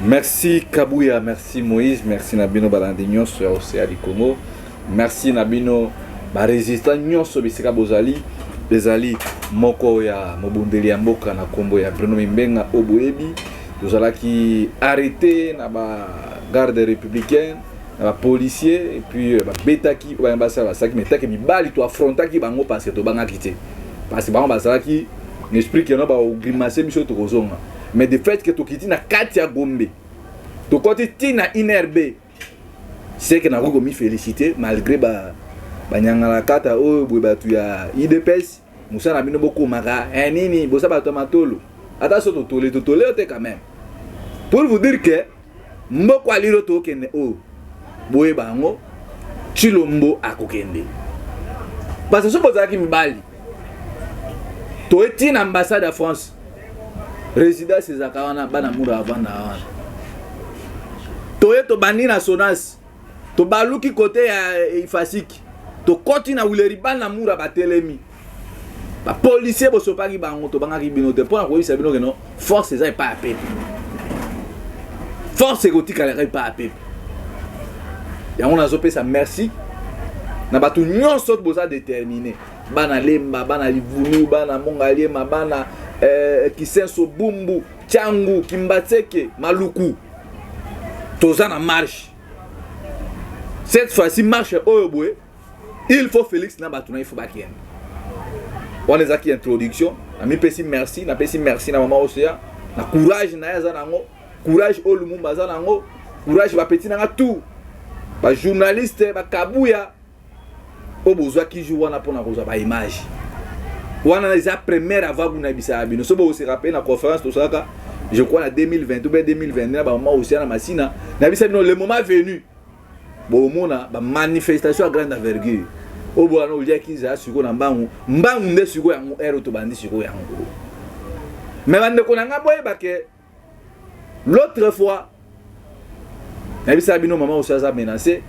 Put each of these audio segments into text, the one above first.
Merci Kabouya, merci Moïse, merci Nabino Balandinho sur Océan du Congo. Merci Nabino ba résistant nyonso bisika bozali bezali moko ya mobundeli ya mboka na kombo ya Bruno Mimbenga Oboyebi. Tozalaki arrêté na ba garde républicaine, na ba policier et puis ba betaki ba ambassadeur basaki metaki mibali to affrontaki bango parce que to bangaki te. Parce que bango bazalaki l'esprit que no ba grimacer biso to kozonga. Mais de fait que tokiti na kati ya Gombe tokoti tina inerbe c'est que na ko mi féliciter malgré ba banyangala kata oyo bwe batu ya IDPS musana bino boko maka nini bosa bato matolo ata so totole te quand même pour vous dire que mboko aliro to kende o boye bango chilombo akokende parce que so bozaki mibali to etina ambassade de France résident ces akawana bana mura avanda wana to bandi na Sonas to baluki côté ya Ifasiki to koti na Wileriban na mura batelemi ba policier bo sopaki bango to bangaki binote pour ko isa bino que non force ça pas à pepe force égotique elle pas à pepe ya on a zopé ça merci na batu nyonso boza déterminé bana lemba bana livulu bana mongaliema bana Kisenso Bumbu Changu Kimbatseke Maluku toza na marche cette fois-ci marche oyobwe il faut Félix na batuna il faut bakien on les a qui introduction na mi pesi merci na maman Océan na courage na yaza nango courage au Lumumba za nango courage ba petit na tout ba journaliste ba Kabuya obozwa ki joue wana pona kozwa ba image wana les première vague na bisa bino so bo se rappelle na conférence to saka je crois en 2020 ou bien 2021 ba maman Océan na masina na bisa bino le moment venu bo mona ba manifestation à grande envergure obo na olia kiza siko na mbangu nde siko yango ero to bandi siko yango mais bande ko nanga boye ba ke l'autre fois na bisa bino maman Océan a menacé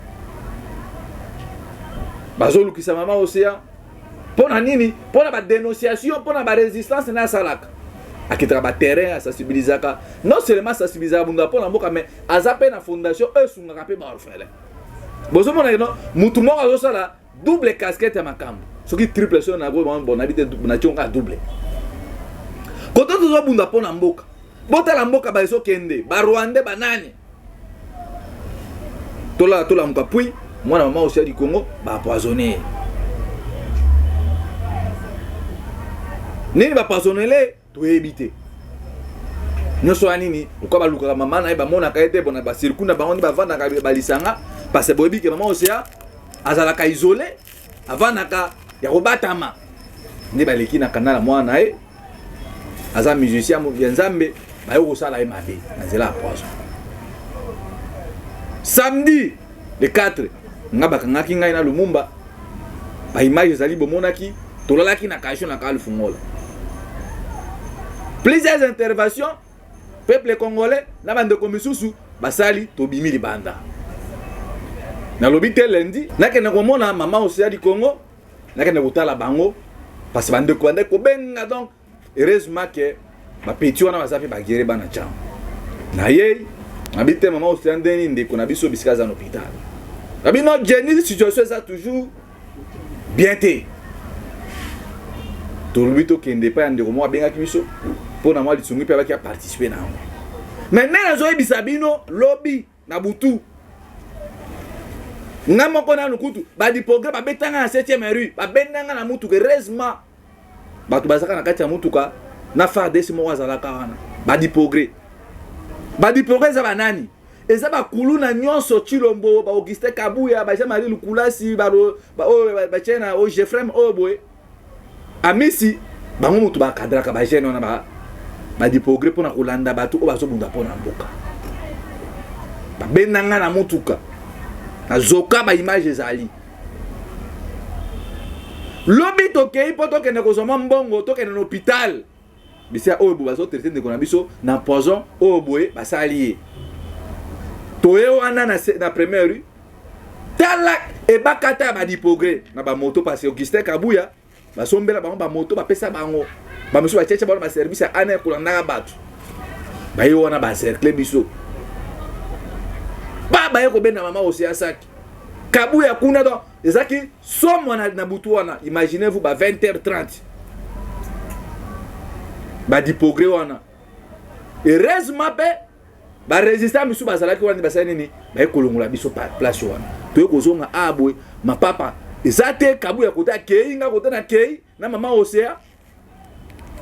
bazolu kisa maman Océan pona nini pona ba dénonciation pona ba résistance na salaka akitra ba terrain à sensibilisaka non seulement sensibiliser bunda pona mboka mais azape na fondation esunga kapé ba orphelin bozo mona no mutu mo azo sala double casquette ya makambo soki triple so na go bon habite na chonga double koto to bunda pona mboka botala mboka ba eso kende ba Rwanda banani tola mukapui mwana mama Océan du Congo ba empoisonné nini ba personnel to éviter nyoso anini ko ba luka mama na ba mona ka ete bona ba circuna ba oni ba vanda ka ba lisanga parce que boyebi ke mama Océan azala ka isolé avant naka ya robatama ndi ba leki na kanala mwana aza musicien mo nzambe ba yo sala mabe na zela poso samedi le 4 ngaba kangaki ngai na Lumumba ba image zali bomonaki tolalaki na kasho na kalufungola plusieurs interventions peuple congolais na bande komisusu basali tobimi libanda na lobite lundi nakene komona mama Océan du Congo nakene kotala bango parce que bande ko benga donc heureusement que ba petit wana basafi ba gere bana cham na ye habite mama Océan ndeni ndeko na biso bisika za hôpital abino Jenny situation ça toujours bien té tolubito kende pa ndeko mo benga kibiso pona moi lisungi pe baki a participer na ngo maintenant nazo ebisa bino lobby na butu ngamo kona nukutu ba di progrès ba betanga na 7e rue ba bendanga na mutu heureusement batu bazaka na kati ya mutuka na fardes mo wazala kana ba di progrès za banani eza ba kuluna nyonso Chilombo ba Auguste Kabuya ba Jean-Marie Lukulasi ba chena o Jefrem Oboe amisi bango mutu ba kadraka ba jeno na ba di progrès pona kolanda batu o bazo bunda pona mboka ba benanga na mutuka azoka ba image ezali lobi tokei poto kende kozoma mbongo tokende na hôpital bisia oyo bazo traiter ndeko na biso na poison oyo boye basali toye wana na première rue tala e bakata ba di progrès na ba moto parce que Auguste Kabuya basombela bango ba moto bapesa bango ba monsieur ba cheche ba service ana kolanda batu ba yo wana ba cercle biso baye ko benda mama Océa saki kabu ya kuna do ezaki somo na butu wana imaginez-vous ba 20h30 ba dipogré wana heureusement pe ba résister misu bazalaki wana basani ni ba ekolongola biso pa place wana to ekozonga abwe mapapa ezate kabu ya kota kei nga kota na kei na mama Océa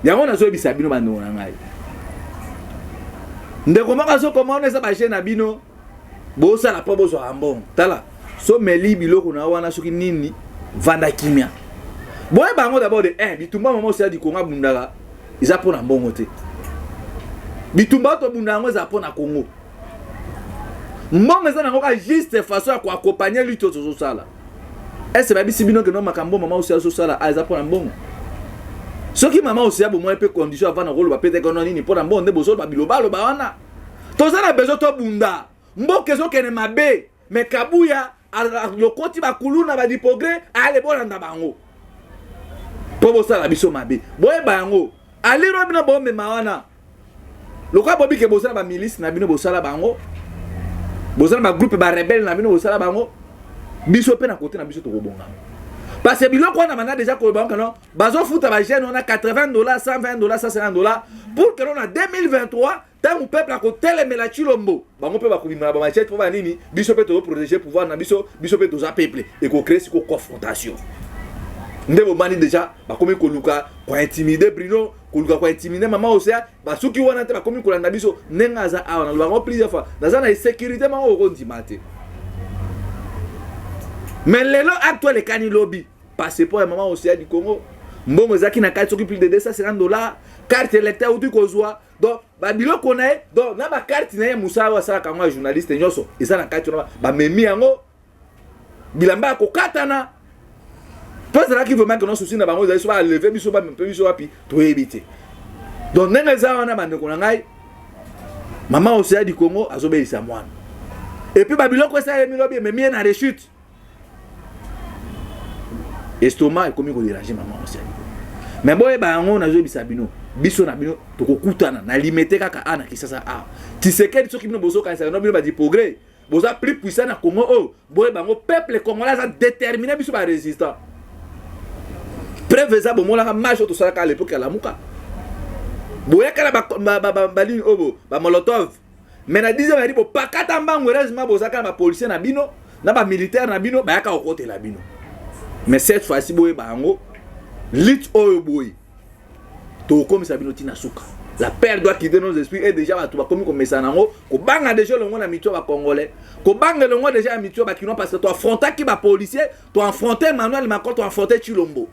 yango nazo bisa bino bando na ngai ndeko maka so comment on ba chaîne na bino bo sala po bo so ambon tala so meli biloko na wana soki nini vanda kimia boye bango d'abord de bitumba mama Océa di Congo bundaka iza pona mbongo te bitumba to bundanga za pona Congo mbongo za nango ka juste façon ya ko accompagner lui to so sala est-ce ba bisi bino que no makambo mama Océa so sala iza pona mbongo soki mama Océa bo mo pe condition avant na rolo ba pete kono nini pona mbongo bozo ba biloba lo ba wana to za na besoin to bunda mboke zo kene mabe me kabuya le koti ba kuluna ba dipogré ale bolanda bango po bo sala biso mabe boye bango ali robina bo me mawana lokwa bobi ke bo sala ba milice na bino bo sala bango bo sala ba groupe ba rebelle na bino bo sala bango biso pe na côté na biso to kobonga parce que biloko na mana déjà ko bango non bazo futa ba jeune on a $80 $120 $150 pour que on a 2023 tant le peuple a côté les mela chilombo bango pe ba kubima ba machette pour ba nini biso pe to protéger pouvoir na biso pe to za peuple et ko créer ko confrontation ndebo mani déjà ba komi ko luka ko intimider Bruno ko luka ko intimider mama Océa ba suki wana te ba komi ko landa biso nenga za a na bango plusieurs fois na za na sécurité mango ko ndimate mais lelo actuel kani lobby passé pour mama Océa du Congo mbongo zaki na carte soki plus de $250 carte électeur ou tu kozwa donc ba bilo konae donc na ba carte na Moussa wa sala kangwa journaliste nyoso eza na carte na ba memi yango bilamba ko katana parce que veut mettre nos soucis na bango za so ba lever biso ba mpe biso wapi to éviter donc nenga za wana bande ko ngai mama Océa du Congo azobelisa mwana et puis ba bilo ko sa yemi lobi memi na rechute estomac comme ko déranger mama Océa mais boye bango nazo bisa bino biso na bino to kokutana na limiter kaka ana kisasa a tisekedi soki bino bozo kanisa no bino ba di progrès boza plus puissant na Congo oh boye bango peuple congolais a déterminé biso ba résistant preuve za bomola ka marche to sala ka l'époque ya lamuka boye kala ba balini obo ba molotov mais na 10e bari bo pakata mbango heureusement boza ka ba policier na bino na ba militaire na bino ba yaka okote la bino mais cette fois-ci boye bango lit oyo boye to comme ça bino tina suka la peur doit quitter nos esprits et déjà ba to ba comme ça nango ko banga déjà le monde na mitio ba congolais ko banga le monde déjà mitio ba kino parce que to affronter ki ba policier to affronter Emmanuel Macron to affronter Chilombo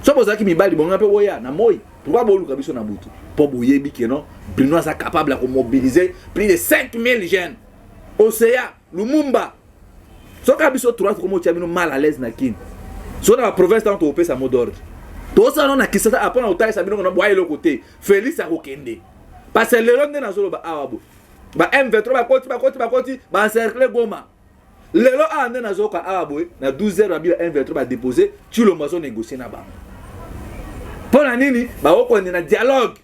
so boza ki mibali bonga pe boya na moi pourquoi boluka biso na butu po boyebi que non Bruno est capable de mobiliser plus de 5000 jeunes Océa Lumumba so ka biso trois comme tia bino mal à l'aise na kin so na province tant to pesa mot d'ordre to ça non na kisasa apona otai sa bino na boye le côté Félix akokende parce que le londe na zolo ba awabo ba M23 ba koti ba encercler Goma lelo ande na zoka awabo na 12h ba M23 ba déposer tu le maison négocier na ba pour la nini ba okonde na dialogue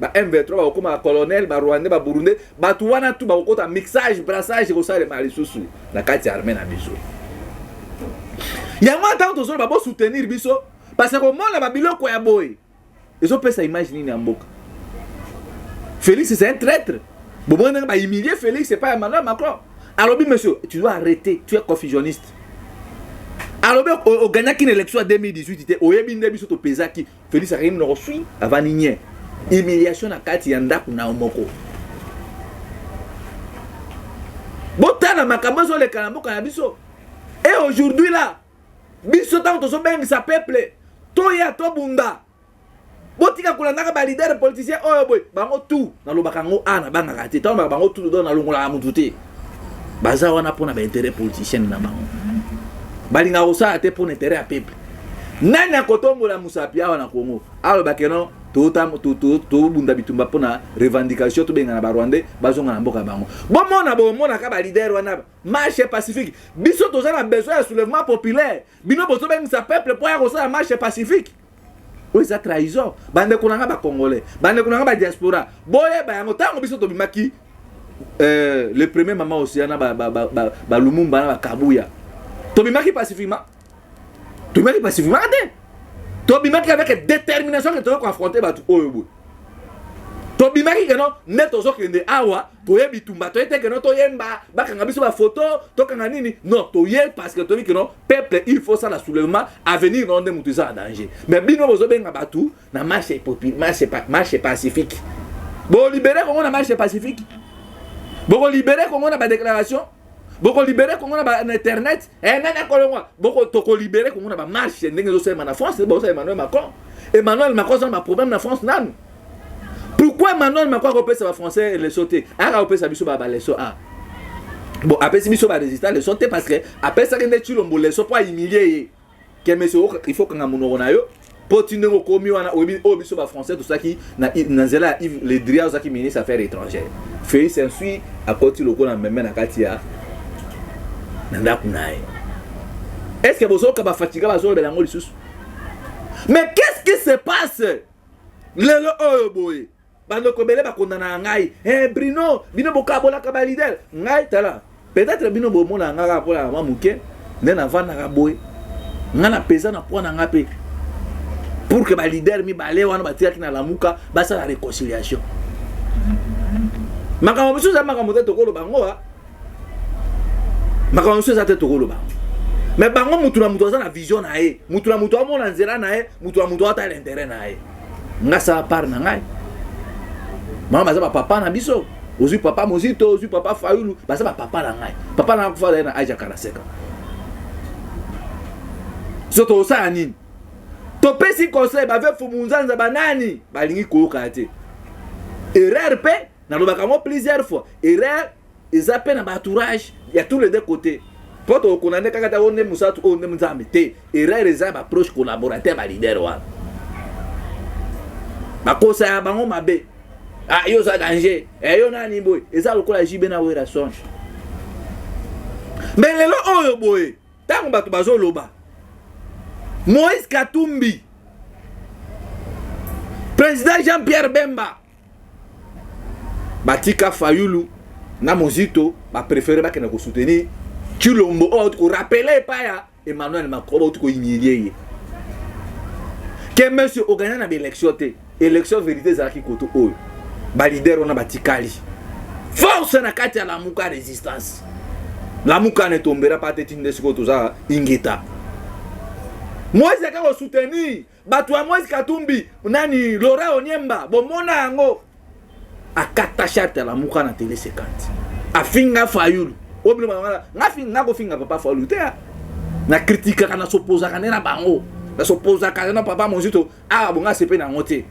ba M23 ba okoma colonel ba Rwandais ba Burundais ba tuwana tu ba okota mixage brassage ko sale mali susu na kati armée na biso yango tant to zo ba bo soutenir biso parce que comment la babiloko ya boy ils ont fait ça image nini amboka Félix c'est un traître bon on va humilier Félix c'est pas Emmanuel Macron alors bien monsieur tu dois arrêter tu es confusionniste alors bien au gagner une élection en 2018 était au yebinde biso to pesaki Félix a rien ne reçu avant nigné humiliation na kati ya ndaku na omoko botana makambo zo le kalamboka na biso et aujourd'hui là biso tant to so bengi sa peuple toya to bunda botika kulandaka ba leader politicien oyo boy bango tout na lobaka ngo ana banga kati to bango tout do na longola mutu te baza wana pona ba intérêt politicien na bango balinga osa te pona intérêt ya peuple nani akotombola musapia wana Congo alo bakeno to bunda bitumba pona revendication to benga na ba Rwandais bazonga na mboka bango bomona ka ba leader wana marche pacifique biso to za na besoin ya soulèvement populaire bino bozo benga sa peuple po ya ko sa marche pacifique oui ça trahison bande kunanga ba congolais bande kunanga ba diaspora boye ba yango tango biso to bimaki le premier maman aussi na ba Lumumba na ba Kabuya to bimaki pacifiquement to bimaki avec détermination que tu veux confronter ba tout oyo to bimaki que non net ozo kende awa to yebi tumba to ete que non to yemba ba kanga biso ba photo to kanga nini non to yel parce que to vi que non peuple il faut ça la soulèvement à venir non de mutu ça en danger mais bino bozo benga ba tout na marche pacifique bon libérer comment na marche pacifique bon libérer comment na ba déclaration bon libérer comment na ba internet nana kolongwa bon to libérer comment na ba marche ndenge zo sema na France bon ça Emmanuel Macron ça ma problème na France nan. Pourquoi Emmanuel Macron repère ça français et les sauter a repère ça biso ba les so a bon après si biso ba résister les sauter parce que après ça que tu lombo les so pour humilier que monsieur il faut qu'on a mon na yo potine ko komi wana o biso ba français tout ça qui na zela les dirigeants ça qui ministre affaires étrangères fait s'ensuit à côté loko na même na katia nanda kunaye est-ce que bozo ka ba fatiga ba zo de lango lisusu mais qu'est-ce qui se passe lelo oyo boy bando ko bele ba kondana ngai Bruno bino bokabola ka ba leader ngai tala peut-être bino bo mona ngaka pour la mamuke nena vana ka boy ngana pesa na pona ngape pour que ba leader mi bale wana batia kina lamuka basa la réconciliation makambo biso za makambo te tokolo bango wa makambo biso za te tokolo bango mais bango mutu na mutu za na vision na ye mutu na mutu amona nzela na ye mutu na mutu ata l'intérêt na ye ngasa par na ngai mama baza ba papa na biso ozui papa Mozito ozui papa Fayulu baza ba papa na ngai papa na kufa na aja 45 soto sa nini to pesi conseil ba ve fumunzanza banani balingi koyoka te erreur pe na lobaka mo plusieurs fois erreur ezape na entourage ya tous les deux côtés poto konane kaka ta onne musatu onne muzambe te erreur eza ba proche collaborateur ba leader wa bakosa ya bango mabe yo za danger yo nani boy eza lokola jibe na wera son mais lelo oyo boy tango bato bazo loba Moïse Katumbi président Jean-Pierre Bemba batika Fayulu na Mozito ba préférer ba kena ko soutenir Chilombo ko rappeler pa ya Emmanuel Macron ko humilier que monsieur organise na élection te élection vérité za ki koto oyo ba leader on a batikali force na kati ya la muka résistance la muka ne tombera pas tête inde siko toza ingeta Moïse ka ko soutenir batu wa Moïse Katumbi nani Laurent Onyemba bomona yango akata charte la muka na télé 50 afinga Fayulu obli mangala ngafinga ko finga papa Fayulu te na critique kana s'opposa kana na bango na s'opposa kana papa Mozito bonga sepe na ngote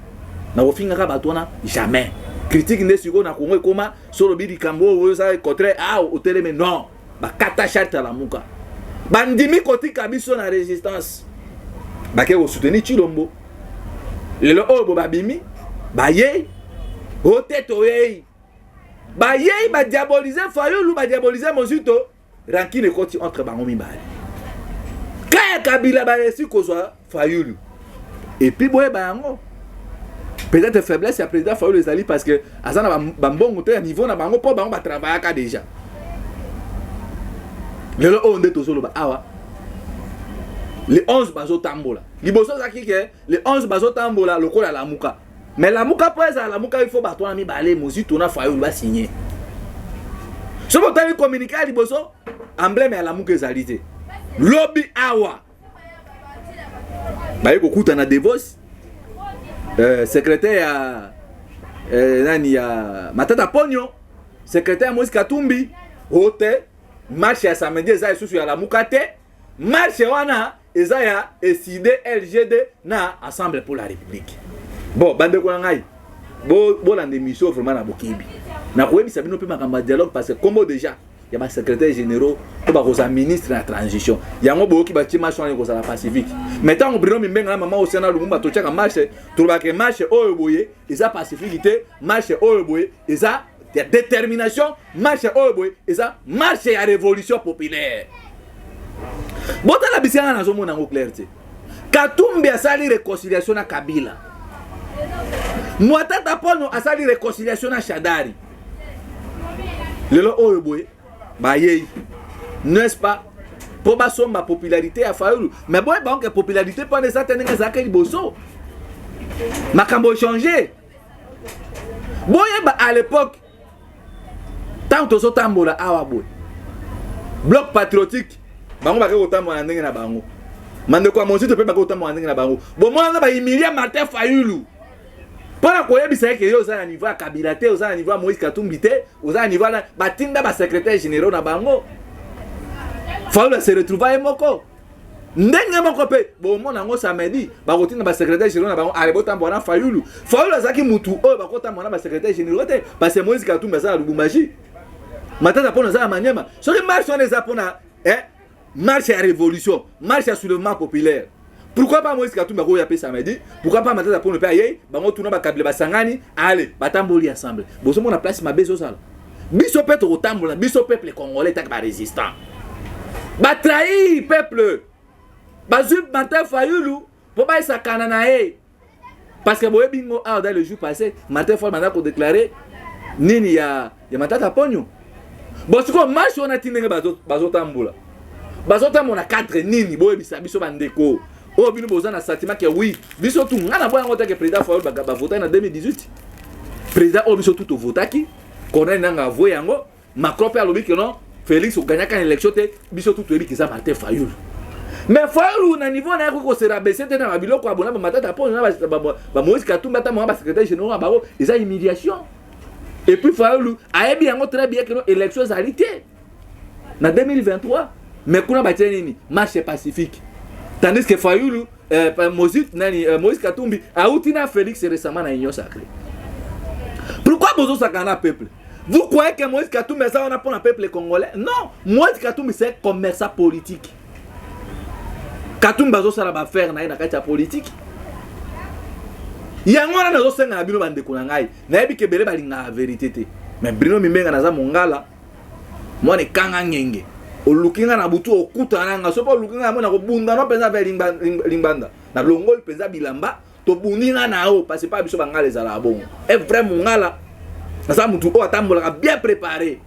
na ofinga ka batona jamais critique ne siko na Congo koma solo bidi kambo oza contre au teleme non ba kata charte la muka bandimi kotika biso na résistance ba ke o soutenir Chilombo lelo obo babimi ba ye oteto ye ba ye ba diaboliser Fayulu ba diaboliser Mozito rankine koti entre bango mibale kaya Kabila ba resi kozwa Fayulu et puis boye bango peut-être faiblesse ya président Fayulu ezali parce que azana bambongo te ya niveau na bango po bango ba travailler ka déjà lelo onde tozolo ba awa les 11 bazo tambola liboso zaki ke les 11 bazo tambola lokola la muka mais la muka pour ça la muka il faut batona mi balé Mozito na Fayulu ba signer so bo tali communiquer liboso emblème ya la muka ezali te lobby awa ba yeko kuta na Davos secrétaire nani ya Matata Ponyo secrétaire Moïse Katumbi hote marche ya samedi eza isusu ya la mukate marche wana eza ya SID LGD na Assemblée pour la République bon bande ko ngai bo la démission vraiment na bokibi na koyebisa bino pe makamba dialogue parce que comme déjà ya ba secrétaire généraux to ba koza ministre na transition yango boki ba tima chone ko la pacifique maintenant on Bruno Mimbenga na mama Osena Lumumba to chaka marche to ba ke marche oyo boye eza pacificité marche oyo boye eza de détermination marche oyo boye eza marche ya révolution populaire bota la bisiana na zomo na ngo clarté Katumbi asali réconciliation na Kabila Matata Ponyo asali réconciliation na Shadari lelo oyo boye baye n'est-ce pas pour ma popularité à Fayulu mais boye ba que popularité pas de ça tenir ezaka liboso makambo changer boye ba à l'époque tant to so tambola awa boye bloc patriotique bango ba ko tambola ndenge na bango mande kwa monsi to pe ba ko tambola ndenge na bango bo mwana ba humilier Martin Fayulu para koyebisa ke yo za niveau ya Kabila te oza niveau ya Moïse Katumbi te oza niveau na batinda ba secrétaire général na bango Fayulu se retrouver moko ndenge moko pe bo mona ngo samedi ba kotinda ba secrétaire général na bango ale botambo na Fayulu azaki mutu oyo ba kotambo na ba secrétaire général te parce que Moïse Katumbi za Lubumbashi matata pona za Maniema soki marche on eza pona marche ya révolution marche ya soulèvement populaire. Pourquoi pas Moïse Katumbi ko yapé samedi? Pourquoi pas matata pour ne pas y bango tuna ba kabila basangani allez batamboli ensemble. Boso mona place ma bezo sala. Biso peuple otambola, biso peuple congolais tak ba résistant. Ba trahi peuple. Ba zup Martin Fayulu pour ba sakana na e. Parce que boye bingo a dans le jour passé, Martin Fayulu manda ko déclarer nini ya matata ponyo. Boso ko marche on a tinenge bazo tambola. Bazo tambola 4 nini boye biso bandeko. Oh, bino boza na sentiment que oui, biso tout ngana boya ngota que président Fayulu ba voter en 2018. Président o biso tout votaki, connaît nanga voye yango, Macron pe alobi que non, Félix o gagna kan élection te, biso tout ebi kiza Martin Fayulu. Mais Fayulu na niveau na ko se rabaisser te na babilo ko abona ba matata po na ba Moïse Katumbi ta mo ba secrétaire général ba ils a humiliation. Et puis Fayulu a ebi yango très bien que non élection zalité. Na 2023, mais kuna ba teni marche pacifique. Tandis que Fayulu, Moïse Katumbi a outina Félix récemment dans l'Union sacrée. Pourquoi vous avez un peuple? Vous croyez que Moïse Katumbi est un peuple congolais? Non, Moïse Katumbi c'est un commerçant politique. Katumbi va faire une politique. Il y a un autre qui a été la vérité. Mais Bruno Mimenga n'a pas mongala. Moi, je suis kangangenge. Olukinga na butu okuta nanga sopo olukinga mona ko bunda no penza ve limbanda na longol penza bilamba to buninga na o parce pas biso bangala ezala bon est vraiment ngala na sa mutu o atambola bien préparé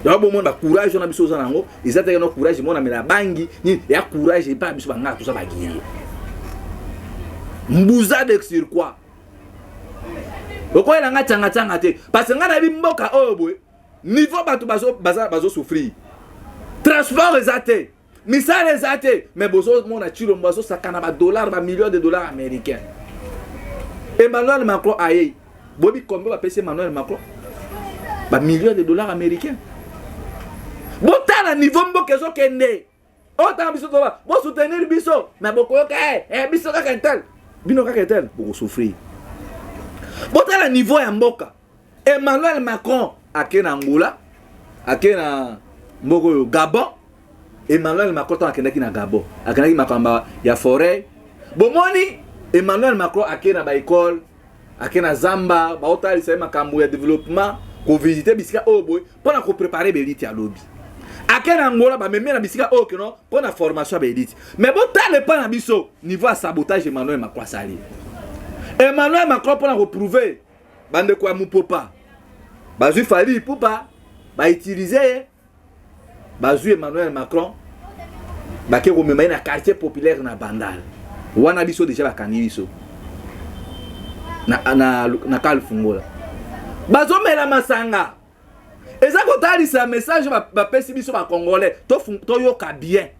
donc bon monde ba courage na biso za nango ezate no courage mona mela bangi ni ya courage pas biso bangala tout ça ba guerrier mbuza de sur quoi okoyela nga tanga te parce que nga na bimboka o boy niveau batu bazo souffrir. Transport les athées, misal les athées, mais bozo mon achilo bozo sakana ba dollars, ba millions de dollars américains. Emmanuel Macron aye, bobi combien va payer Emmanuel Macron? Ba millions de dollars américains. Bota na niveau mboka zo kende. Ota biso to ba, bo soutenir biso, mais boko yo ka biso ka kentel. Bino ka kentel, boko souffrir. Bota na niveau ya mboka. Emmanuel Macron akena Angola, akena Mboko Gabon, Emmanuel Macron akendaki na Gabon, akendaki makamba ya forêt. Bomoni Emmanuel Macron akena ba école, akena Zamba, ba otali sa makambo ya développement, ko visiter bisika oboy, pour na ko préparer beliti ya lobby. Akena Angola ba meme na bisika o que non, pour na formation beliti. Mais bon tale pas na biso, niveau à sabotage Emmanuel Macron sali. Emmanuel Macron pour na ko prouver bande kwa mupopa. Bazu fali popa, ba utiliser Bazu Emmanuel Macron bake ko mema na quartier populaire na Bandal. Wana biso déjà bakangi biso. Na Kalfungola. Bazo mela masanga. Eza ko talisa message ba pesi biso ba congolais. To yoka bien.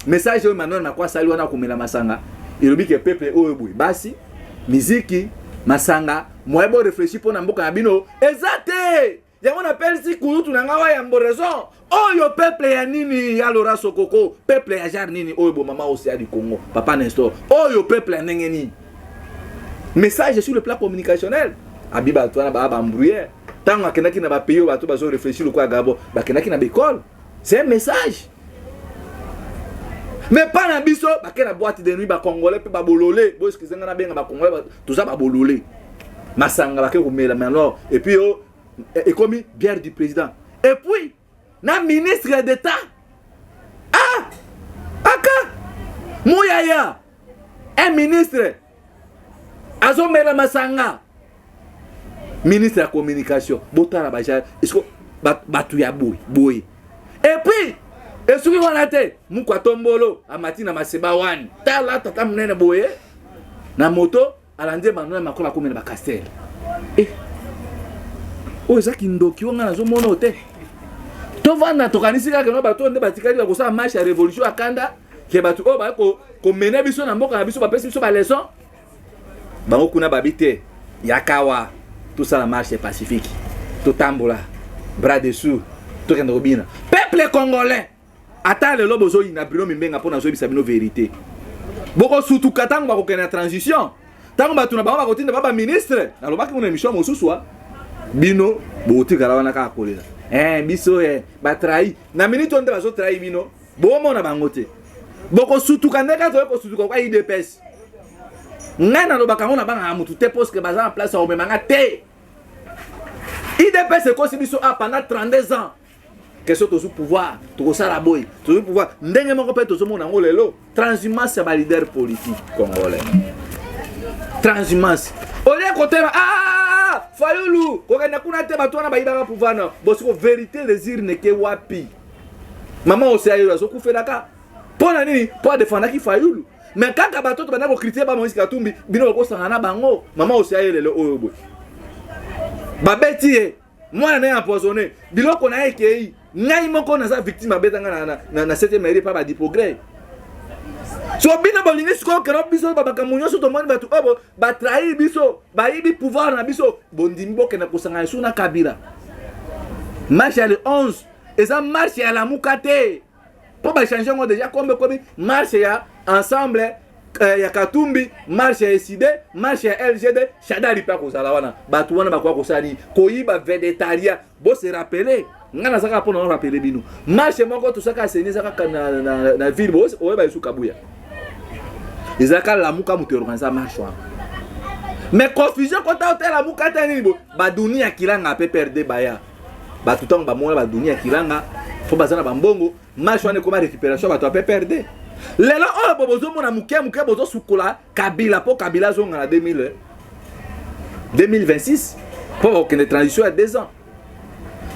Message Emmanuel Macron sali wana ko mela masanga. Ilobi ke peuple oyo boy. Basi miziki masanga moyebo réfléchir pour na mboka na bino. Ezate. On appelle si Kouroutou Nangawa Yambo raison. Oh, yo peuple ya nini ya Laura Sokoko, peuple ya jar nini, oh, bo maman aussi du Congo, papa Nestor. Oh, yo peuple ya nengeni. Message sur le plan communicationnel. Abiba toi na ba embrouiller. Tant kenaki na ba pays ba to bazo réfléchir le quoi Gabo, ba kenaki na l'école. C'est un message. Mais pas na biso, ba kena boîte de nuit ba congolais pe ba bololé, bo excusez nga na benga ba congolais tout ça ba bololé. Masanga ba ke ko mela maintenant et puis oh et comme bière du président. Et puis, na ministre d'État. Ah! Aka! Mouyaya! Un ministre. Azomela Masanga. Ministre de la communication. Botara Bajar. Est-ce que batu ya boy. Et puis et soki wana te mukwa tombolo amati na maseba wani tala tata munene boye na moto alande banona makola komena ba castel o ezaki ndoki wanga nazo mono te to vanda to kanisi kaka no bato nde batikali ba kosa marche ya révolution akanda ke batu o ba ko mena biso na mboka na biso ba pesi biso ba leçon bango kuna babite yakawa tout ça la marche pacifique to tambola bras dessous to kende robina peuple congolais ata le lobo zo ina Bruno Mimbenga pona zo bisa bino vérité boko surtout katango ba ko kena transition tango batu na bango ba kotinda baba ministre na lobaki mona émission mosuswa bino boti kala wana ka kolela biso ba trahi na minute onde ba zo trahi bino bo mona bango te boko surtout kaneka to ko surtout ko IDPS ngana lobaka ngona banga mutu te parce que baza en place au memanga te IDPS ko sibiso a pendant 32 ans question to sous pouvoir to ça la boy to sous pouvoir ndenge moko pe to so mona ngolelo transhumance ba leader politique congolais transhumance ole côté Fayulu ko kana kuna te bato na bayiba pouvoir na bosiko vérité les urnes ke wapi maman oseayo azo kufelaka pona nini po défendre ki Fayulu mais kaka bato to bana ko critiquer ba Moïse Katumbi bino ko sangana bango maman oseayo lelo oyo boy babeti moi na empoisonné biloko na ekei ngai moko na za victime abetanga na 7e mairie pa ba di progrès so bino bolingi siko kero biso babaka munyo so to moni batu obo ba trahir biso ba yibi pouvoir na biso bondimi boke na kosanga suna Kabila marche ya le 11 eza marche ya la mukate po ba changer ngo déjà comme marche ya ensemble ya Katumbi marche ya SID marche ya LGD Shadari pa kozala wana batu wana bakwa kosali koyiba vedetaria bo se rappeler ngana saka pona on rappeler bino marche moko to saka seni saka na ville bo o ba isuka buya izaka la muka mutu organiser marche wana mais confusion kota hotel la muka tani bo ba dunia kilanga pe perdre baya batu tong ba mona ba dunia kilanga fo bazana ba mbongo marche wana ko ma récupération batu pe perdre lelo oyo bobozo mona muke bozo sukola Kabila po Kabila zonga na 2026 pour que les transitions à 2 ans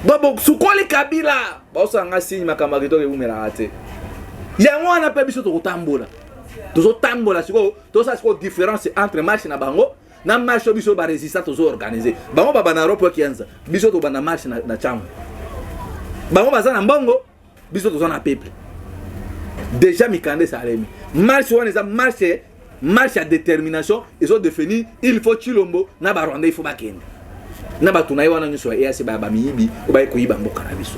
bobo sukoli Kabila bosanga signe makamagito ke bumela ate ya mwana pe biso to tambola siko to sa siko différence entre marche na bango na marche biso ba résistance to organiser bango baba na Europe kianza biso to bana marche na chamba bango bazana mbongo biso to zona peuple déjà mikande salemi marche wana za marche à détermination ils ont défini il faut Chilombo na ba Rwanda il faut bakende na ba tunayi wana nyoso ya se ba miyibi o ba koyiba mboka na biso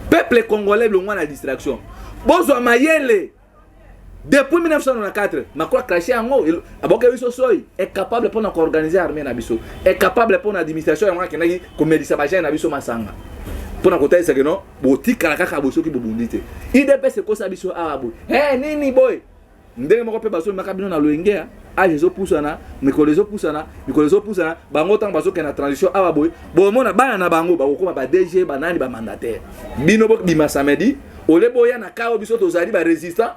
peuple congolais le mwa na distraction bozo mayele depuis 1994 makwa craché yango aboka biso soy est capable pour na organiser armée na biso est capable pour na administration ya mwa kenaki ko medisa ba na biso masanga pour na kota c'est que non boti kala kaka boso ki bobundite IDPS ko sa biso abu nini boy ndenge moko pe baso makabino na loengea ajezo pusana mikolezo pusana bango tang baso ke na transition awa boy bo mona bana na bango ba kokoma ba DG banani ba mandataire bino bok bima samedi ole boya na kawo biso to zali ba résistant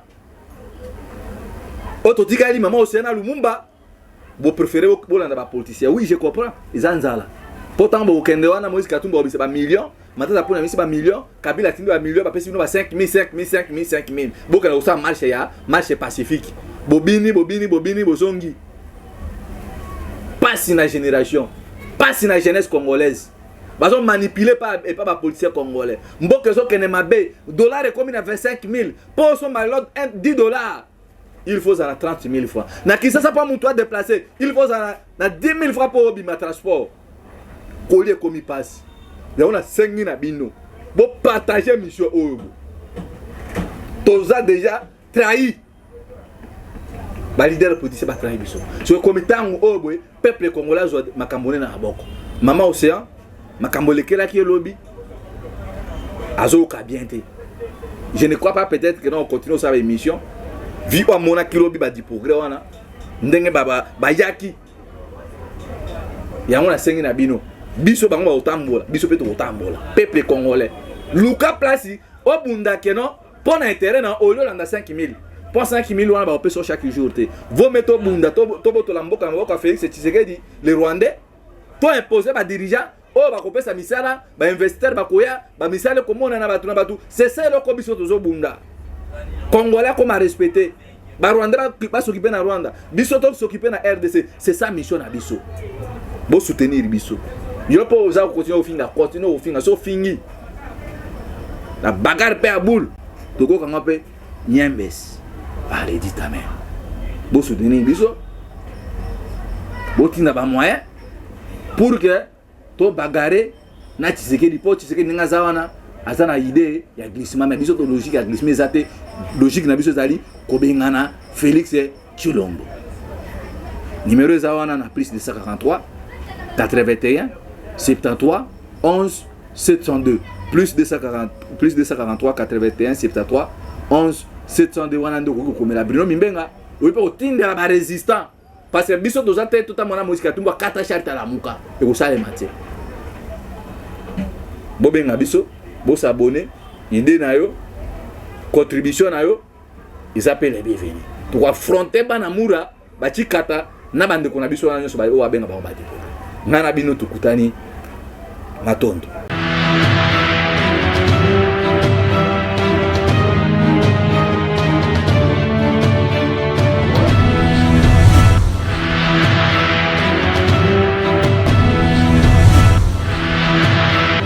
ototikali mama Osena Lumumba bo préféré bolanda ba politicien oui je comprends izanzala pourtant bo kende wana Moïse Katumbi obise ba million matata pona misi ba million Kabila tindi ba million ba pesi bino ba 5000 boka na osa marche pacifique bobini bozongi passe na génération passe na jeunesse congolaise bazo manipuler pas ba policier congolais mboka zo kene mabe dollar comme na 25000 pour son malade $10 il faut ça 30,000 francs na kisasa pas mon toit déplacer il faut ça na 10,000 francs pour bima transport collier comme il passe là on a 5,000 na bino bo partager mission oyo toza déjà trahi ba leader politique ba trahi biso so comme tango oyo boy peuple congolais zo makambone na boko mama océan makambolekela ki lobby azo ka bien te je ne crois pas peut-être que non on continue sa émission vi o mona kilobi ba di progrès wana ndenge baba bayaki yango na sengi na bino biso bango ba otambola biso pe to otambola peuple congolais luka place o bunda ke non pour na intérêt na o landa 5,000 pour 5,000 wana ba opeso chaque jour te vo meto bunda to boto la mboka Félix Tshisekedi le Rwandais to imposer ba dirigeant oh bakopesa misala ba investisseur bakoya ba misala komona na batu c'est ça le ko biso tozo bunda Congolais comme à respecter ba Rwanda ba s'occuper na Rwanda biso to s'occuper na RDC c'est ça mission na biso bo soutenir biso yo po oza continuer au finga so fingi la bagarre pe à boule toko kanga pe nyembes allez dit ta mère bo soutenir biso bo tina ba moyen pour que to bagarre na Tshisekedi po Tshisekedi nga zawana azana idée ya glissement mais biso to logique ya glissement ezate logique na biso zali ko bengana Félix Tshilombo numéro zawana na plus de 143 81 73 11 702 plus 243 81 73 11 702 wana ndo ko komela Bruno Mimbenga oyipa otindela ba résistant parce que biso doza te tota mona musique atumba kata charte la muka e ko sale maté bo benga biso bo s'abonner idée na yo contribution na yo ils appellent les bienvenus to affronter bana mura ba chikata na bande ko na biso na nyoso ba o abenga ba ba ngana bino tukutani matondo